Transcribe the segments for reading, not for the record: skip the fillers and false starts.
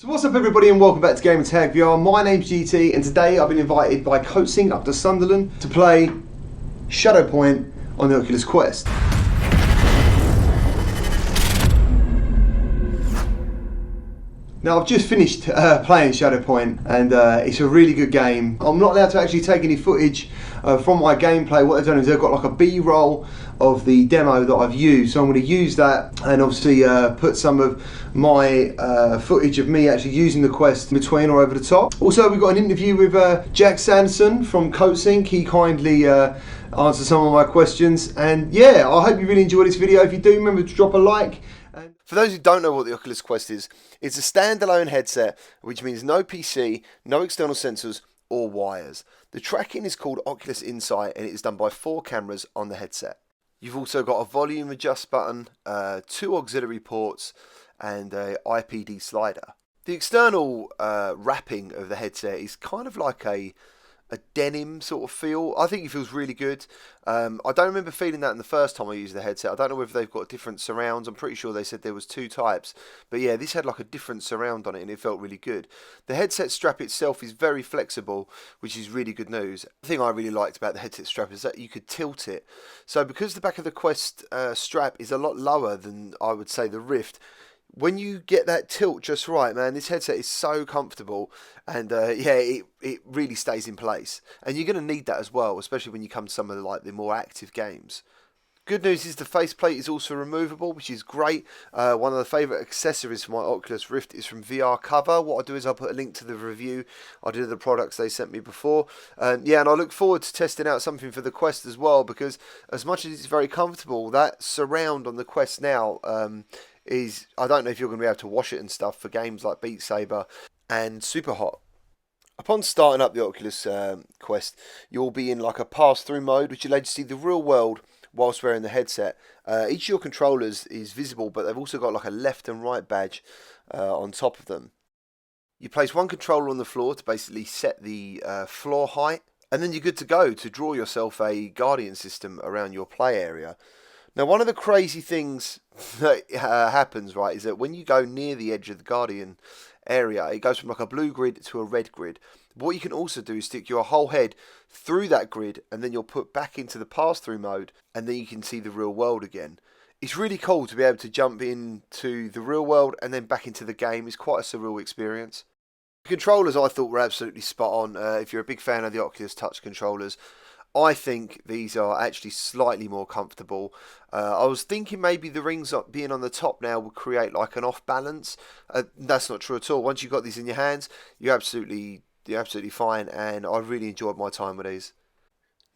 So what's up everybody and welcome back to Gamertag VR. My name's GT and today I've been invited by Coatsink up to Sunderland to play Shadow Point on the Oculus Quest. Now I've just finished playing Shadow Point and it's a really good game. I'm not allowed to actually take any footage from my gameplay. What they've done is they've got like a B-roll of the demo that I've used, so I'm going to use that and obviously put some of my footage of me actually using the Quest in between or over the top. Also we've got an interview with Jack Sanderson from Coatsink. He kindly answered some of my questions, and yeah, I hope you really enjoyed this video. If you do, remember to drop a like. For those who don't know what the Oculus Quest is, it's a standalone headset, which means no PC, no external sensors or wires. The tracking is called Oculus Insight and it is done by 4 cameras on the headset. You've also got a volume adjust button, 2 auxiliary ports and a IPD slider. The external wrapping of the headset is kind of like a denim sort of feel. I think it feels really good. I don't remember feeling that in the first time I used the headset. I don't know whether they've got different surrounds. I'm pretty sure they said there was 2 types. But yeah, this had like a different surround on it and it felt really good. The headset strap itself is very flexible, which is really good news. The thing I really liked about the headset strap is that you could tilt it. So because the back of the Quest strap is a lot lower than I would say the Rift, when you get that tilt just right, man, this headset is so comfortable, and yeah, it really stays in place. And you're going to need that as well, especially when you come to some of the more active games. Good news is the faceplate is also removable, which is great. One of the favourite accessories for my Oculus Rift is from VR Cover. What I'll do is I'll put a link to the review I did of the products they sent me before. Yeah, and I look forward to testing out something for the Quest as well, because as much as it's very comfortable, that surround on the Quest now I don't know if you're going to be able to wash it and stuff for games like Beat Saber and Super Hot. Upon starting up the Oculus Quest, you'll be in like a pass-through mode, which allows you to see the real world whilst wearing the headset. Each of your controllers is visible, but they've also got like a left and right badge on top of them. You place one controller on the floor to basically set the floor height, and then you're good to go to draw yourself a guardian system around your play area. Now, one of the crazy things that happens, right, is that when you go near the edge of the Guardian area, it goes from like a blue grid to a red grid. What you can also do is stick your whole head through that grid, and then you'll put back into the pass-through mode, and then you can see the real world again. It's really cool to be able to jump into the real world and then back into the game. It's quite a surreal experience. The controllers I thought were absolutely spot on. If you're a big fan of the Oculus Touch controllers, I think these are actually slightly more comfortable. I was thinking maybe the rings being on the top now would create like an off balance. That's not true at all. Once you've got these in your hands, you're absolutely fine, and I really enjoyed my time with these.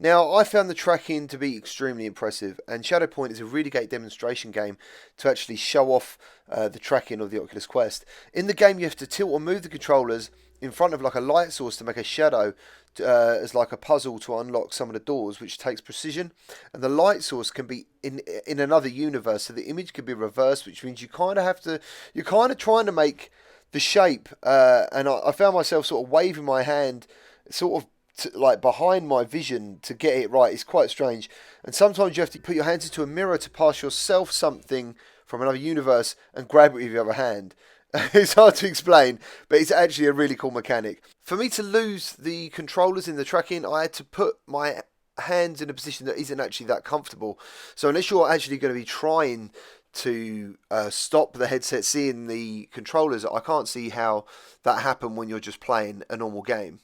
Now, I found the tracking to be extremely impressive, and Shadow Point is a really great demonstration game to actually show off the tracking of the Oculus Quest. In the game, you have to tilt or move the controllers in front of like a light source to make a shadow as like a puzzle to unlock some of the doors, which takes precision. And the light source can be in another universe, so the image can be reversed, which means you're kind of trying to make the shape. And I found myself sort of waving my hand, sort of like behind my vision to get it right. It's quite strange. And sometimes you have to put your hands into a mirror to pass yourself something from another universe and grab it with your other hand. It's hard to explain, but it's actually a really cool mechanic. For me to lose the controllers in the tracking, I had to put my hands in a position that isn't actually that comfortable. So unless you're actually going to be trying to stop the headset seeing the controllers, I can't see how that happened when you're just playing a normal game.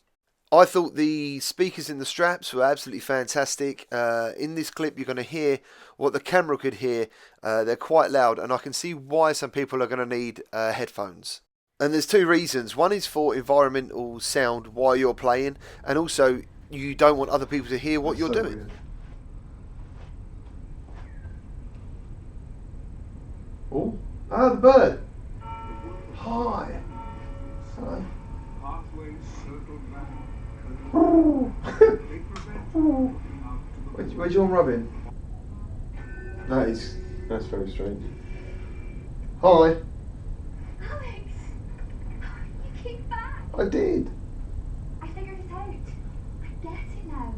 I thought the speakers in the straps were absolutely fantastic. In this clip, you're going to hear what the camera could hear. They're quite loud, and I can see why some people are going to need headphones. And there's 2 reasons. One is for environmental sound while you're playing, and also you don't want other people to hear what you're doing. Weird. Oh, the bird. Hi. Hello. Where'd you want rubbing? That's very strange. Hi. Alex, you came back. I did. I figured it out. I get it now.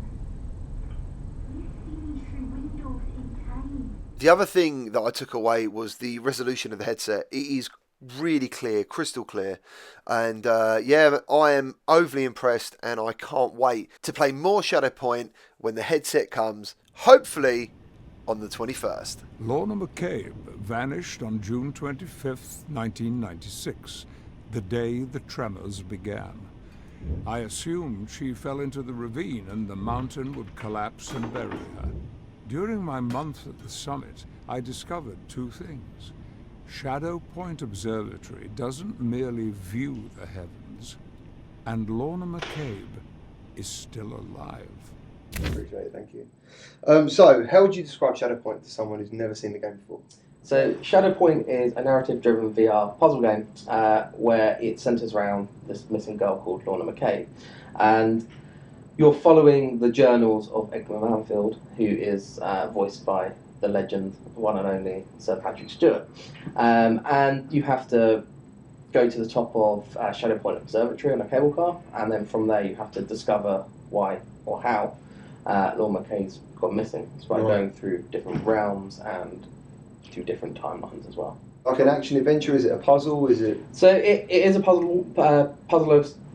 You see me through windows in time. The other thing that I took away was the resolution of the headset. It is really clear, crystal clear, and yeah, I am overly impressed, and I can't wait to play more Shadow Point when the headset comes, hopefully on the 21st. Lorna McCabe vanished on June 25th, 1996, the day the tremors began. I assumed she fell into the ravine and the mountain would collapse and bury her. During my month at the summit, I discovered two things. Shadow Point Observatory doesn't merely view the heavens, and Lorna McCabe is still alive. Appreciate it, thank you. So, how would you describe Shadow Point to someone who's never seen the game before? So, Shadow Point is a narrative-driven VR puzzle game where it centres around this missing girl called Lorna McCabe. And you're following the journals of Edgar Manfield, who is voiced by the legend, the one and only Sir Patrick Stewart. And you have to go to the top of Shadow Point Observatory on a cable car, and then from there you have to discover why or how Lorna McCabe's gone missing. It's by going through different realms and two different timelines as well. Like an action adventure? Is it a puzzle? Is it? So it is a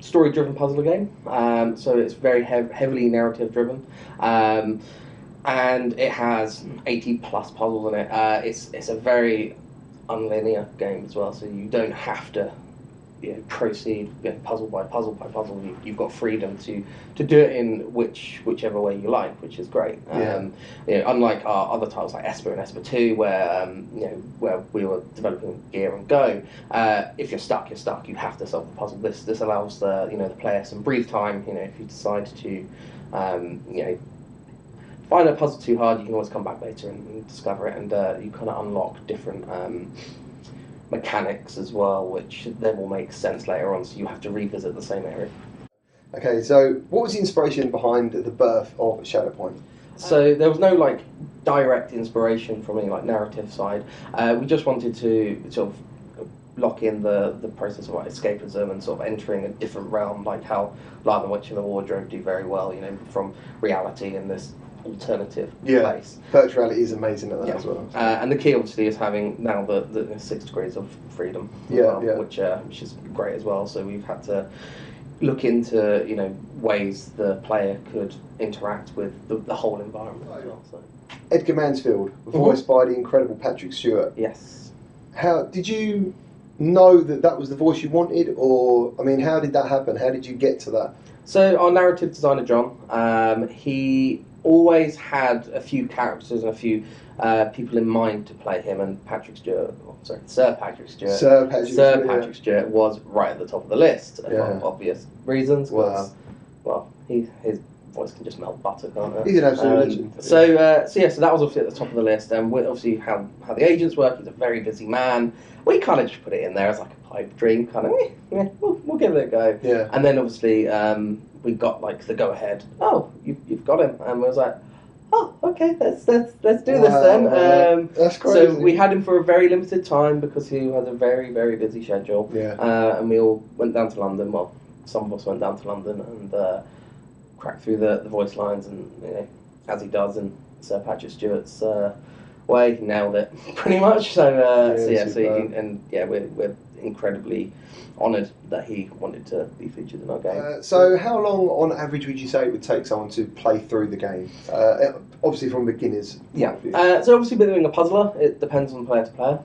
story-driven puzzle game. So it's very heavily narrative-driven. And it has 80 plus puzzles in it. It's a very unlinear game as well, so you don't have to proceed puzzle by puzzle by puzzle. You've got freedom to do it in whichever way you like, which is great. Unlike our other titles like Esper and Esper 2, where we were developing Gear and Go, if you're stuck, you're stuck. You have to solve the puzzle. This allows the player some breathe time. If you decide to find a puzzle too hard, you can always come back later and discover it, and you kind of unlock different mechanics as well, which then will make sense later on, so you have to revisit the same area. Okay, so what was the inspiration behind the birth of Shadow Point? So there was no direct inspiration from any narrative side. We just wanted to sort of lock in the process of escapism and sort of entering a different realm, like how Lion the Witch and the Wardrobe do very well, from reality in this alternative place. Virtual reality is amazing at that as well. And the key obviously is having now the 6 degrees of freedom, which is great as well. So we've had to look into ways the player could interact with the whole environment as well. So. Edgar Mansfield, voiced by the incredible Patrick Stewart. Yes. How did you know that was the voice you wanted, or how did that happen? How did you get to that? So our narrative designer John, he always had a few characters and a few people in mind to play him, and Sir Patrick Stewart was right at the top of the list for obvious reasons. Wow. His voice can just melt butter, can't it? He's an absolute legend. So that was obviously at the top of the list, and obviously how the agents work. He's a very busy man. We kind of just put it in there as like a pipe dream, kind of. We'll give it a go. Yeah. And then obviously we got the go ahead. Oh, you've got him, and we was like, oh, okay, let's do this then. That's crazy. So we had him for a very limited time because he had a very, very busy schedule. Yeah. And we all went down to London. Well, some of us went down to London and cracked through the voice lines, and as he does in Sir Patrick Stewart's way, he nailed it pretty much. We're incredibly honoured that he wanted to be featured in our game. So how long on average would you say it would take someone to play through the game? Obviously from beginners. Yeah. So obviously being a puzzler, it depends on player to player.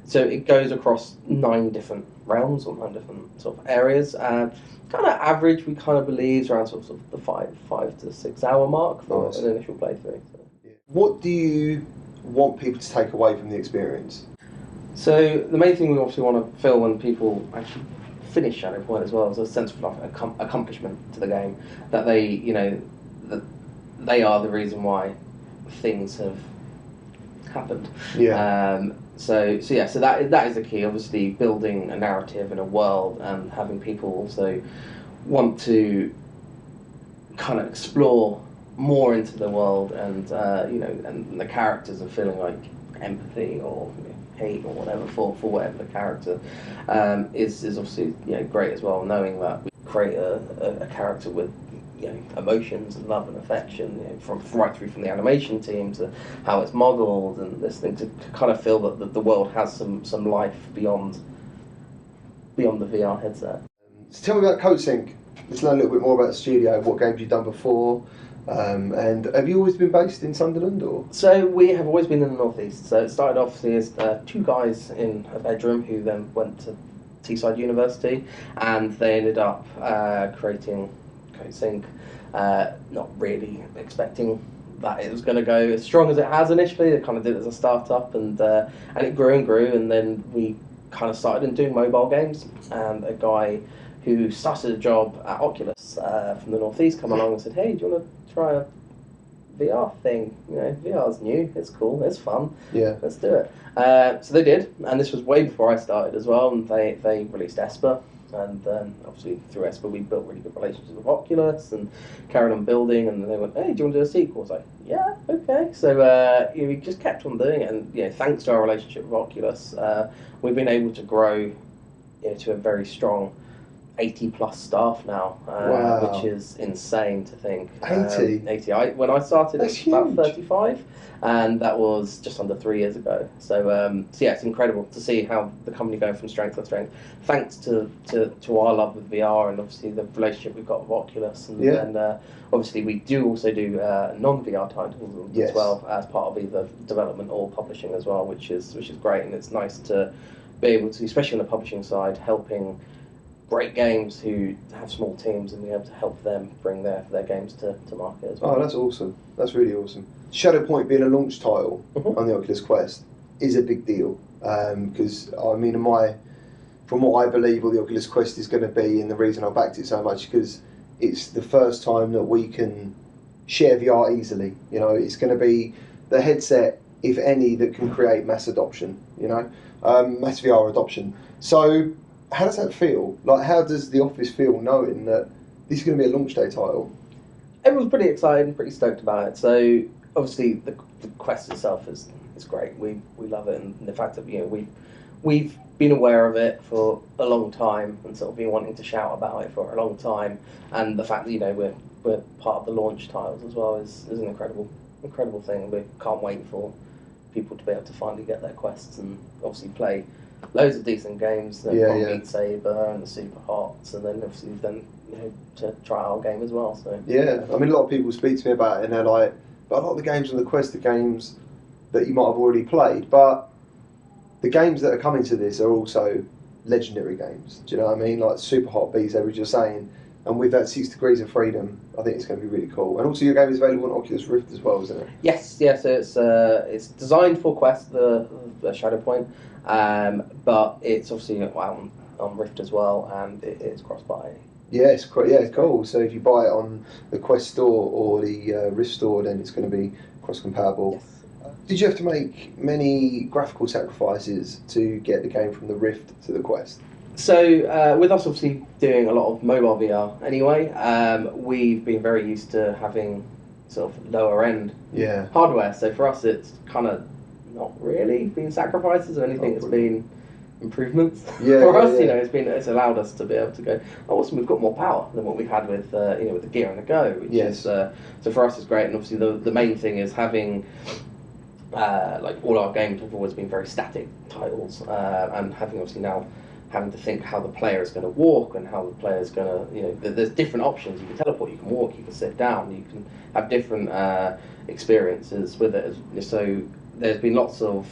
So it goes across 9 different realms or 9 different sort of areas. Kind of average, we kind of believe, is around sort of the 5 to 6 hour mark for an initial playthrough. So. What do you want people to take away from the experience? So the main thing we obviously want to feel when people actually finish Shadow Point as well is a sense of accomplishment to the game, that they that they are the reason why things have happened. Yeah. So that is the key. Obviously, building a narrative in a world and having people also want to kind of explore more into the world, and and the characters are feeling like empathy or hate or whatever for whatever the character is obviously great as well. Knowing that we create a character with emotions and love and affection, from right through from the animation team to how it's modelled and this thing, to kind of feel that the world has some life beyond the VR headset. So tell me about Coatsink. Let's learn a little bit more about the studio, what games you've done before, and have you always been based in Sunderland, or? So we have always been in the northeast. So it started off as two guys in a bedroom who then went to Teesside University, and they ended up creating Coatsink, not really expecting that it was going to go as strong as it has initially. They kind of did it as a start-up, and it grew and grew, and then we kind of started doing mobile games, and a guy who started a job at Oculus from the northeast come along and said, hey, do you want to try a VR thing? VR's new, it's cool, it's fun, let's do it. So they did, and this was way before I started as well, and they released Esper, and then obviously through Esper we built really good relationships with Oculus and carried on building, and they went, hey, do you want to do a sequel? I was like, yeah, okay. So we just kept on doing it, and thanks to our relationship with Oculus, we've been able to grow to a very strong 80 plus staff now, wow. which is insane to think. 80? 80. When I started, That's it was about huge. 35, and that was just under 3 years ago. So yeah, it's incredible to see how the company going from strength to strength, thanks to our love with VR and obviously the relationship we've got with Oculus. And then obviously we do also do non-VR titles as well as part of either development or publishing as well, which is great, and it's nice to be able to, especially on the publishing side, helping great games who have small teams and be able to help them bring their games to market as well. Oh, that's awesome. That's really awesome. Shadowpoint being a launch title on the Oculus Quest is a big deal, because from what I believe what the Oculus Quest is going to be, and the reason I backed it so much, because it's the first time that we can share VR easily. It's going to be the headset, if any, that can create mass adoption, mass VR adoption. So how does that feel? Like, how does the office feel knowing that this is going to be a launch day title? Everyone's pretty excited and pretty stoked about it. So obviously the Quest itself is great. We love it, and the fact that we've been aware of it for a long time and sort of been wanting to shout about it for a long time, and the fact that we're part of the launch titles as well is an incredible thing. We can't wait for people to be able to finally get their Quests and obviously play loads of decent games, from Beat Saber and the Super Hots, and then obviously to try our game as well. So yeah, a lot of people speak to me about it and they're like, but a lot of the games on the Quest are games that you might have already played, but the games that are coming to this are also legendary games. Do you know what I mean? Like Super Hot, Beat Saber, as you're saying, and with that 6 Degrees of Freedom, I think it's going to be really cool. And also your game is available on Oculus Rift as well, isn't it? Yes. So it's designed for Quest, the Shadowpoint, but it's obviously on Rift as well, and it's cross-buy. Yeah, it's cool. So if you buy it on the Quest store or the Rift store, then it's going to be cross-compatible. Yes. Did you have to make many graphical sacrifices to get the game from the Rift to the Quest? So with us obviously doing a lot of mobile VR anyway, we've been very used to having sort of lower end hardware. So for us, it's kind of not really been sacrifices or anything. It's been improvements for us. It's allowed us to be able to go, oh, awesome, we've got more power than what we've had with with the Gear on the Go, which is so for us it's great. And obviously the main thing is having all our games have always been very static titles, and having obviously now having to think how the player is going to walk and how the player is going to, there's different options. You can teleport, you can walk, you can sit down, you can have different experiences with it. So there's been lots of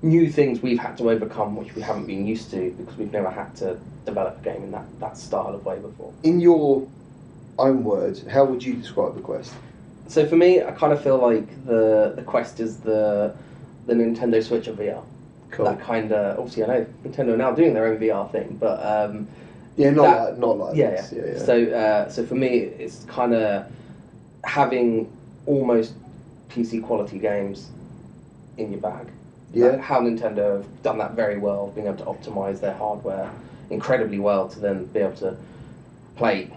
new things we've had to overcome which we haven't been used to because we've never had to develop a game in that style of way before. In your own words, how would you describe the Quest? So for me, I kind of feel like the Quest is the Nintendo Switch of VR. Cool. That kind of, obviously I know Nintendo are now doing their own VR thing, but not like this. Yeah. So for me, it's kind of having almost PC quality games in your bag. Yeah. How Nintendo have done that very well, being able to optimize their hardware incredibly well to then be able to play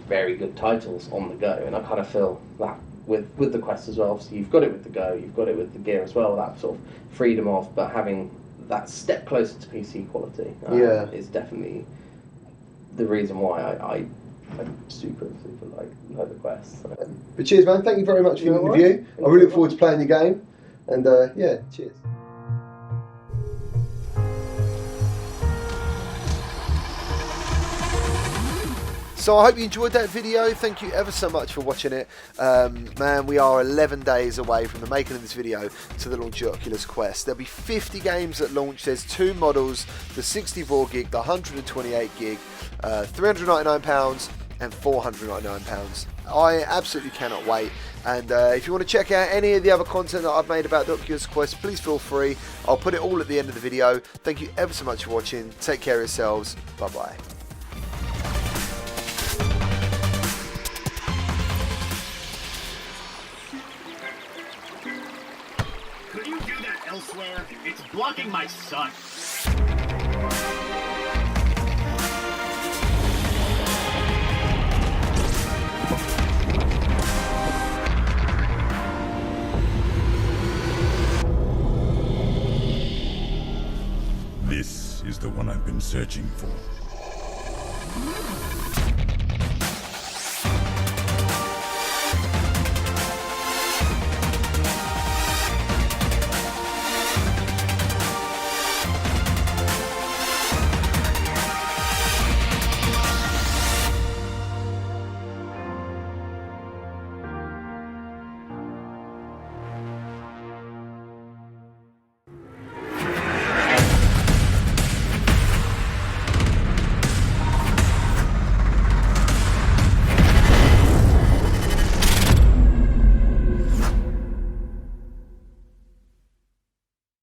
very good titles on the go. And I kind of feel that with the Quest as well. Obviously you've got it with the Go, you've got it with the Gear as well, that sort of freedom of, but having that step closer to PC quality is definitely the reason why I I super like the Quest. So. But cheers, man. Thank you very much for the interview. I really look forward to playing your game. And yeah, cheers. So I hope you enjoyed that video. Thank you ever so much for watching it. Man, we are 11 days away from the making of this video to the launch of Oculus Quest. There'll be 50 games at launch. There's 2 models, the 64 gig, the 128 gig, £399 and £499. I absolutely cannot wait. And if you want to check out any of the other content that I've made about the Oculus Quest, please feel free. I'll put it all at the end of the video. Thank you ever so much for watching. Take care of yourselves. Bye-bye. Could you do that elsewhere? It's blocking my sun. This is the one I've been searching for.